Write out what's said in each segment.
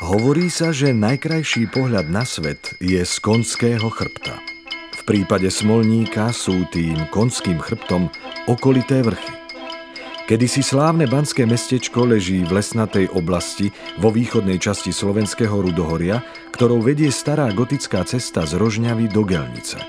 Hovorí sa, že najkrajší pohľad na svet je z konského chrbta. V prípade Smolníka sú tým konským chrbtom okolité vrchy. Kedysi slávne banské mestečko leží v lesnatej oblasti vo východnej časti slovenského Rudohoria, ktorou vedie stará gotická cesta z Rožňavy do Gelnice.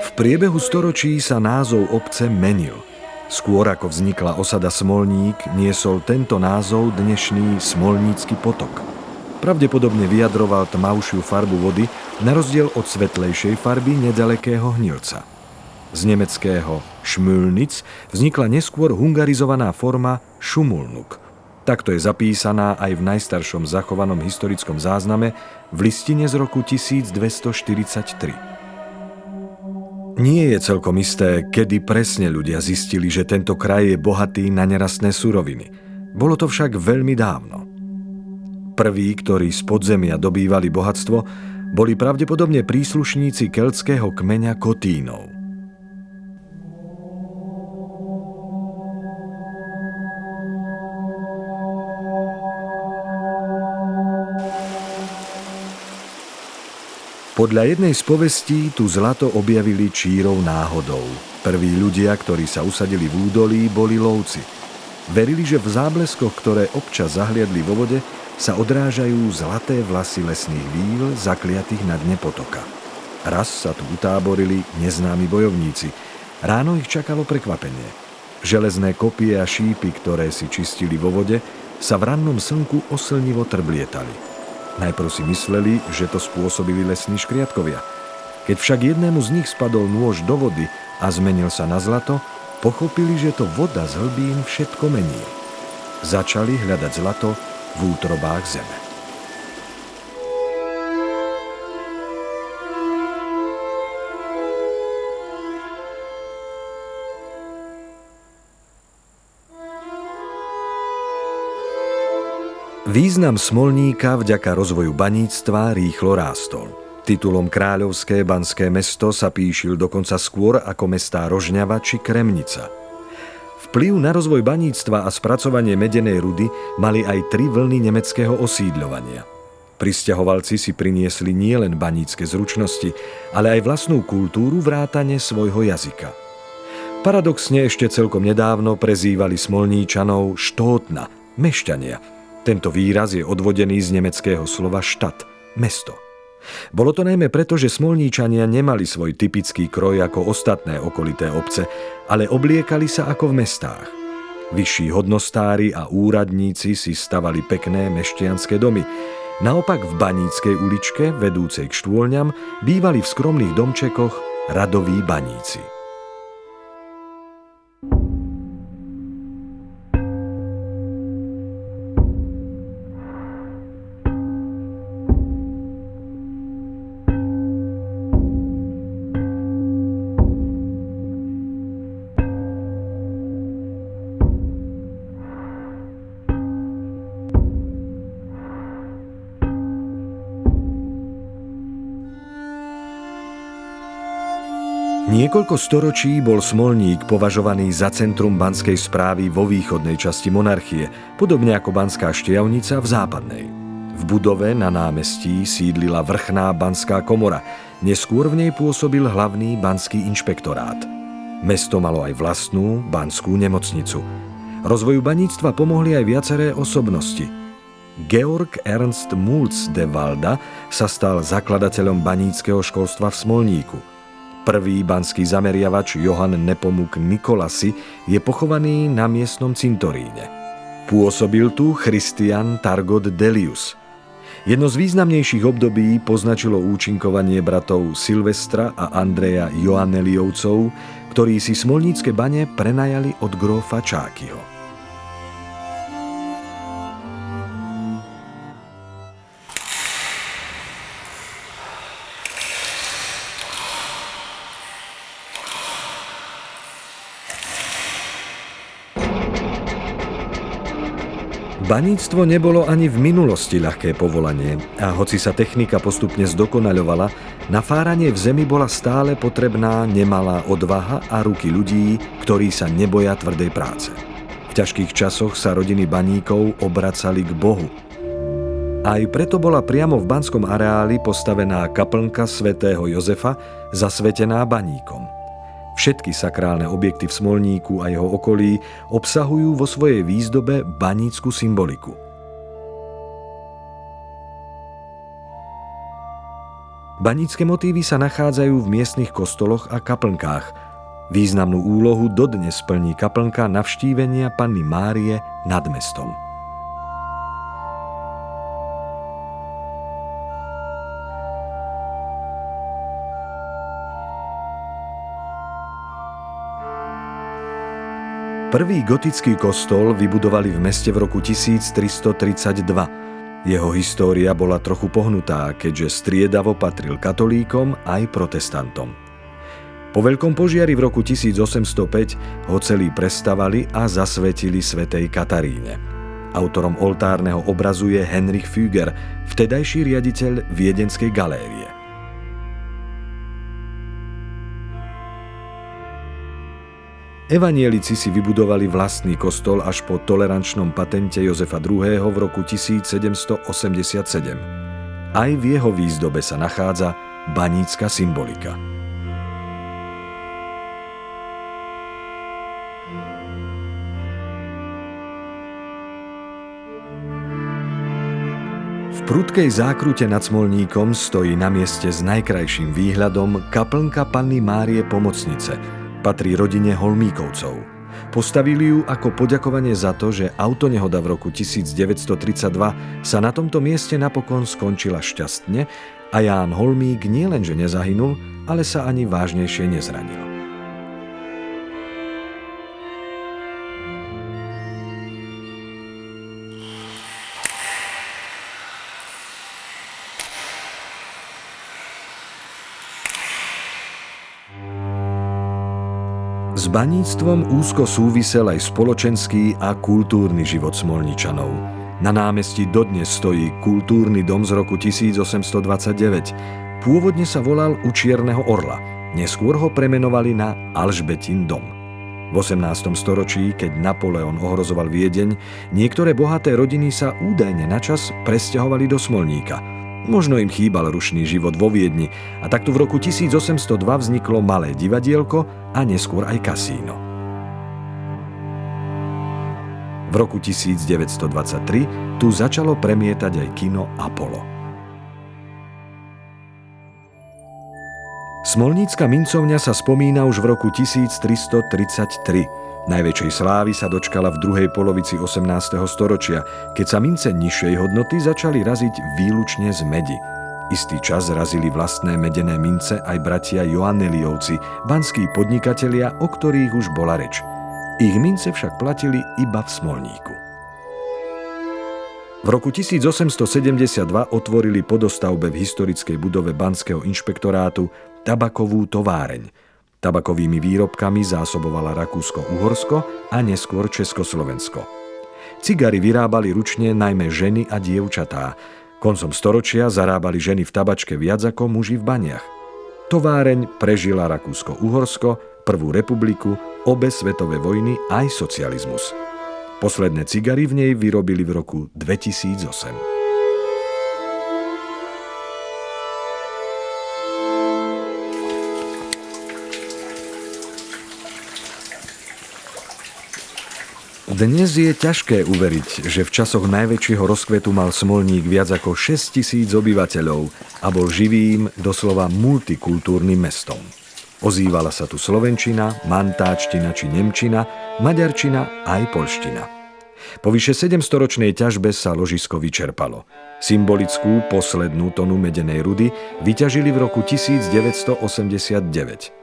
V priebehu storočí sa názov obce menil. Skôr ako vznikla osada Smolník, niesol tento názov dnešný Smolnícky potok. Pravdepodobne vyjadroval tmavšiu farbu vody na rozdiel od svetlejšej farby nedalekého Hnilca. Z nemeckého Šmülnic vznikla neskôr hungarizovaná forma Šumulnuk. Takto je zapísaná aj v najstaršom zachovanom historickom zázname v listine z roku 1243. Nie je celkom isté, kedy presne ľudia zistili, že tento kraj je bohatý na nerastné suroviny. Bolo to však veľmi dávno. Prví, ktorí z podzemia dobývali bohatstvo, boli pravdepodobne príslušníci keltského kmeňa Kotínov. Podľa jednej z povestí tu zlato objavili čírou náhodou. Prví ľudia, ktorí sa usadili v údolí, boli lovci. Verili, že v zábleskoch, ktoré občas zahliadli vo vode, sa odrážajú zlaté vlasy lesných víl zakliatých na dne potoka. Raz sa tu utáborili neznámi bojovníci. Ráno ich čakalo prekvapenie. Železné kopie a šípy, ktoré si čistili vo vode, sa v rannom slnku oslnivo trblietali. Najprv si mysleli, že to spôsobili lesní škriatkovia. Keď však jednému z nich spadol nôž do vody a zmenil sa na zlato, pochopili, že to voda z hlbín všetko mení. Začali hľadať zlato v útrobách zeme. Význam Smolníka vďaka rozvoju baníctva rýchlo rástol. Titulom kráľovské banské mesto sa píšil dokonca skôr ako mestá Rožňava či Kremnica. Vplyv na rozvoj baníctva a spracovanie medenej rudy mali aj 3 vlny nemeckého osídľovania. Prisťahovalci si priniesli nielen banícke zručnosti, ale aj vlastnú kultúru vrátane svojho jazyka. Paradoxne ešte celkom nedávno prezývali Smolníčanov štótna, mešťania. Tento výraz je odvodený z nemeckého slova Stadt, mesto. Bolo to najmä preto, že Smolníčania nemali svoj typický kroj ako ostatné okolité obce, ale obliekali sa ako v mestách. Vyšší hodnostári a úradníci si stavali pekné mešťanské domy. Naopak v Baníckej uličke, vedúcej k štôlňam, bývali v skromných domčekoch radoví baníci. Niekoľko storočí bol Smolník považovaný za centrum banskej správy vo východnej časti monarchie, podobne ako Banská Štiavnica v západnej. V budove na námestí sídlila vrchná banská komora, neskôr v nej pôsobil hlavný banský inšpektorát. Mesto malo aj vlastnú banskú nemocnicu. Rozvoju baníctva pomohli aj viaceré osobnosti. Georg Ernst Mulz de Walda sa stal zakladateľom baníckeho školstva v Smolníku. Prvý banský zameriavač Johann Nepomuk Nikolasi je pochovaný na miestnom cintoríne. Pôsobil tu Christian Targot Delius. Jedno z významnejších období poznačilo účinkovanie bratov Silvestra a Andreja Joanneliovcov, ktorí si smolnícke bane prenajali od grófa Čákyho. Baníctvo nebolo ani v minulosti ľahké povolanie a hoci sa technika postupne zdokonaľovala, na fáranie v zemi bola stále potrebná nemalá odvaha a ruky ľudí, ktorí sa neboja tvrdej práce. V ťažkých časoch sa rodiny baníkov obracali k Bohu. Aj preto bola priamo v banskom areáli postavená kaplnka svätého Jozefa, zasvetená baníkom. Všetky sakrálne objekty v Smolníku a jeho okolí obsahujú vo svojej výzdobe banícku symboliku. Banícke motívy sa nachádzajú v miestnych kostoloch a kaplnkách. Významnú úlohu dodnes plní kaplnka Navštívenia Panny Márie nad mestom. Prvý gotický kostol vybudovali v meste v roku 1332. Jeho história bola trochu pohnutá, keďže striedavo patril katolíkom aj protestantom. Po veľkom požiari v roku 1805 ho celý prestavali a zasvetili svätej Kataríne. Autorom oltárneho obrazu je Heinrich Füger, vtedajší riaditeľ Viedenskej galérie. Evanielici si vybudovali vlastný kostol až po tolerančnom patente Jozefa II. V roku 1787. Aj v jeho výzdobe sa nachádza banícka symbolika. V prudkej zákrute nad Smolníkom stojí na mieste s najkrajším výhľadom kaplnka Panny Márie Pomocnice. Patrí rodine Holmíkovcov. Postavili ju ako poďakovanie za to, že autonehoda v roku 1932 sa na tomto mieste napokon skončila šťastne a Ján Holmík nielenže nezahynul, ale sa ani vážnejšie nezranil. S baníctvom úzko súvisel aj spoločenský a kultúrny život Smolničanov. Na námestí dodnes stojí kultúrny dom z roku 1829. Pôvodne sa volal U Čierneho orla, neskôr ho premenovali na Alžbetin dom. V 18. storočí, keď Napoleon ohrozoval Viedeň, niektoré bohaté rodiny sa údajne načas presťahovali do Smolníka. Možno im chýbal rušný život vo Viedni a takto v roku 1802 vzniklo malé divadielko a neskôr aj kasíno. V roku 1923 tu začalo premietať aj kino Apollo. Smolnícka mincovňa sa spomína už v roku 1333. Najväčšej slávy sa dočkala v druhej polovici 18. storočia, keď sa mince nižšej hodnoty začali raziť výlučne z medi. Istý čas razili vlastné medené mince aj bratia Joanneliovci, banskí podnikatelia, o ktorých už bola reč. Ich mince však platili iba v Smolníku. V roku 1872 otvorili po dostavbe v historickej budove Banského inšpektorátu tabakovú továreň. Tabakovými výrobkami zásobovala Rakúsko-Uhorsko a neskôr Československo. Cigary vyrábali ručne najmä ženy a dievčatá. Koncom storočia zarábali ženy v tabačke viac ako muži v baniach. Továreň prežila Rakúsko-Uhorsko, Prvú republiku, obe svetové vojny aj socializmus. Posledné cigary v nej vyrobili v roku 2008. Dnes je ťažké uveriť, že v časoch najväčšieho rozkvetu mal Smolník viac ako 6 000 obyvateľov a bol živým, doslova multikultúrnym mestom. Ozývala sa tu slovenčina, mantáčtina či nemčina, maďarčina aj poľština. Po vyše 700-ročnej ťažbe sa ložisko vyčerpalo. Symbolickú poslednú tonu medenej rudy vyťažili v roku 1989.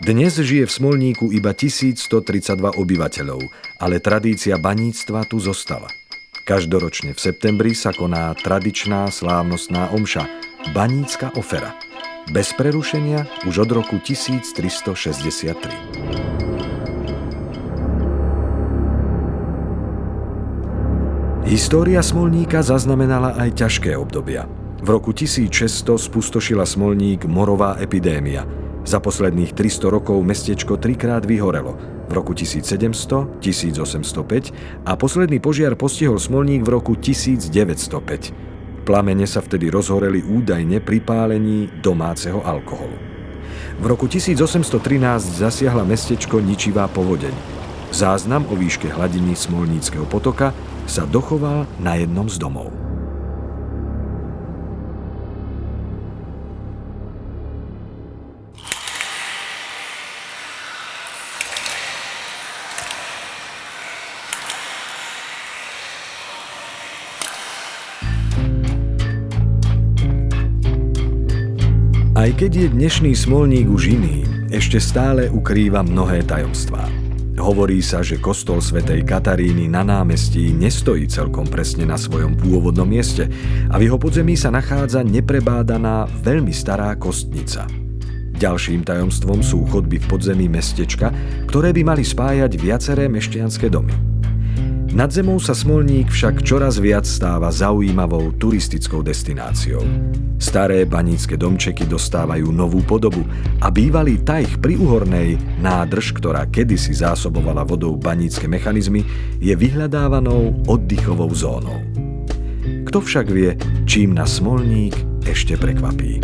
Dnes žije v Smolníku iba 1132 obyvateľov, ale tradícia baníctva tu zostala. Každoročne v septembri sa koná tradičná slávnostná omša, banícka ofera. Bez prerušenia už od roku 1363. História Smolníka zaznamenala aj ťažké obdobia. V roku 1600 spustošila Smolník morová epidémia. Za posledných 300 rokov mestečko trikrát vyhorelo. V roku 1700, 1805 a posledný požiar postihol Smolník v roku 1905. Plamene sa vtedy rozhoreli údajne pri pálení domáceho alkoholu. V roku 1813 zasiahla mestečko ničivá povodeň. Záznam o výške hladiny Smolníckeho potoka sa dochoval na jednom z domov. Aj keď je dnešný Smolník už iný, ešte stále ukrýva mnohé tajomstvá. Hovorí sa, že kostol svätej Kataríny na námestí nestojí celkom presne na svojom pôvodnom mieste a v jeho podzemí sa nachádza neprebádaná, veľmi stará kostnica. Ďalším tajomstvom sú chodby v podzemí mestečka, ktoré by mali spájať viaceré mešťanské domy. Nad zemou sa Smolník však čoraz viac stáva zaujímavou turistickou destináciou. Staré banícke domčeky dostávajú novú podobu a bývalý tajh pri Uhornej, nádrž, ktorá kedysi zásobovala vodou banícke mechanizmy, je vyhľadávanou oddychovou zónou. Kto však vie, čím nás Smolník ešte prekvapí?